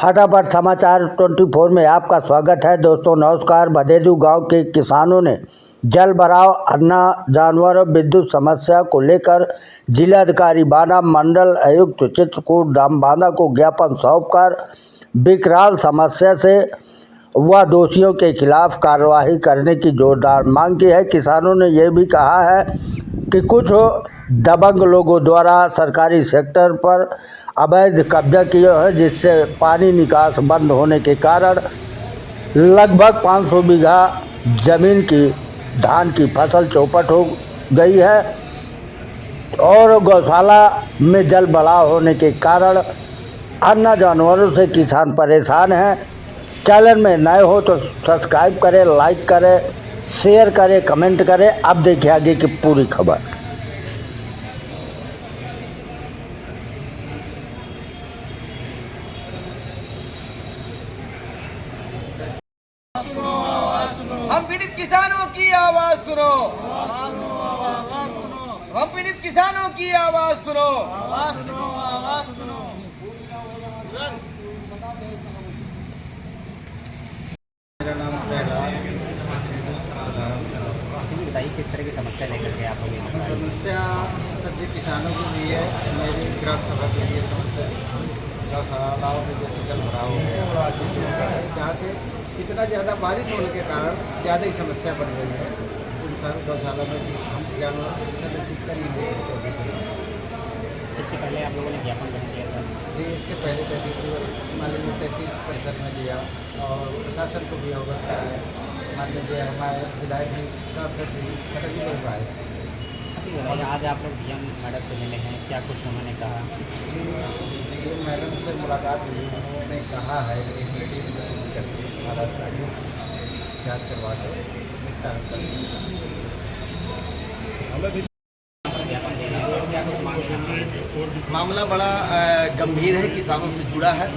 फटाफट समाचार 24 में आपका स्वागत है। दोस्तों नमस्कार। भदेदू गांव के किसानों ने जल भराव, अन्न, जानवरों, विद्युत समस्या को लेकर जिलाधिकारी बांदा, मंडल आयुक्त चित्रकूट बांदा को ज्ञापन सौंपकर विकराल समस्या से व दोषियों के खिलाफ कार्रवाई करने की जोरदार मांग की है। किसानों ने यह भी कहा है कि कुछ दबंग लोगों द्वारा सरकारी सेक्टर पर अवैध कब्जा किया है, जिससे पानी निकास बंद होने के कारण लगभग 500 बीघा जमीन की धान की फसल चौपट हो गई है और गौशाला में जल भराव होने के कारण अन्य जानवरों से किसान परेशान हैं। चैनल में नए हो तो सब्सक्राइब करें, लाइक करें, शेयर करें, कमेंट करें। अब देखिए आगे की पूरी खबर। हम पीड़ित किसानों की आवाज सुनो, हम पीड़ित किसानों की आवाज सुनो। मेरा नाम प्रहलाद। बताइए किस तरह की समस्या लेकर के आप लोग समस्या सभी किसानों के लिए, मेरी ग्राम सभा के लिए समस्या गौशालाओं में जैसे जल भराव हो गया, जहाँ से इतना ज़्यादा बारिश होने के कारण ज़्यादा ही समस्या बढ़ गई है। इंसान गौशाला में हम जानवर संरक्षित कर ही नहीं सकते। इसके पहले आप लोगों ने ज्ञापन कर दिया था जी, इसके पहले माननीय तहसील परिषद में दिया और प्रशासन को भी अवगत कराया। माननीय हमारे विधायक जी, सांसद जी, सभी लोग आए। आज आप लोग डीएम मैडम से मिले हैं, क्या कुछ उन्होंने कहा? जी, मैडम से मुलाकात हुई, उन्होंने कहा है कि मीटिंग करके हालात का जाँच करवा कर निस्तारण करेंगे। मामला बड़ा गंभीर है, किसानों से जुड़ा है।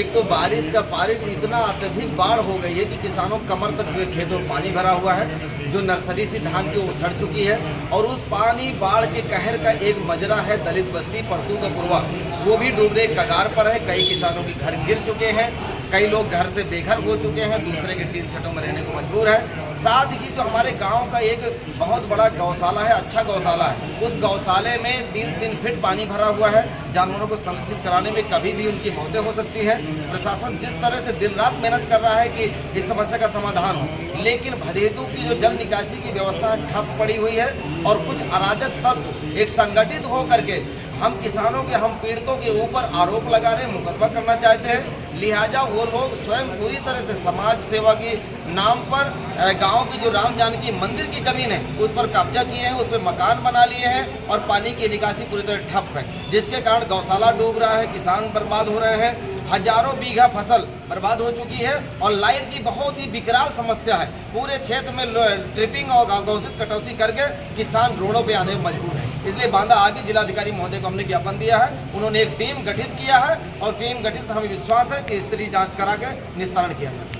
एक तो बारिश का पानी इतना अत्यधिक बाढ़ हो गई है कि किसानों कमर तक जो खेतों में पानी भरा हुआ है, जो नर्सरी से धान की वो सड़ चुकी है। और उस पानी बाढ़ के कहर का एक मजरा है दलित बस्ती परतू का पुरवा, वो भी डूबने कगार पर है। कई किसानों के घर गिर चुके हैं, कई लोग घर से बेघर हो चुके हैं, दूसरे के टीन सेटों में रहने को मजबूर है। साथ ही जो हमारे गांव का एक बहुत बड़ा गौशाला है, अच्छा गौशाला है, उस गौशाले में 3-3 फीट पानी भरा हुआ है। जानवरों को संरक्षित कराने में कभी भी उनकी मौतें हो सकती है। प्रशासन जिस तरह से दिन रात मेहनत कर रहा है कि इस समस्या का समाधान हो, लेकिन भदेदू की जो जल निकासी की व्यवस्था ठप पड़ी हुई है और कुछ अराजक तत्व एक संगठित हो करके हम किसानों के, हम पीड़ितों के ऊपर आरोप लगा रहे हैं, मुकदमा करना चाहते हैं। लिहाजा वो लोग स्वयं पूरी तरह से समाज सेवा की नाम पर गांव की जो राम जानकी मंदिर की जमीन है उस पर कब्जा किए हैं, उस पर मकान बना लिए हैं और पानी की निकासी पूरी तरह ठप है, जिसके कारण गौशाला डूब रहा है, किसान बर्बाद हो रहे हैं, हजारों बीघा फसल बर्बाद हो चुकी है और लाइट की बहुत ही विकराल समस्या है। पूरे क्षेत्र में ट्रिपिंग और घोषित कटौती करके किसान रोडों पे आने में मजबूर है। इसलिए बांदा आगे जिलाधिकारी महोदय को हमने ज्ञापन दिया है, उन्होंने एक टीम गठित किया है और टीम गठित हमें विश्वास है कि स्थिति जांच करा के निस्तारण किया जाए।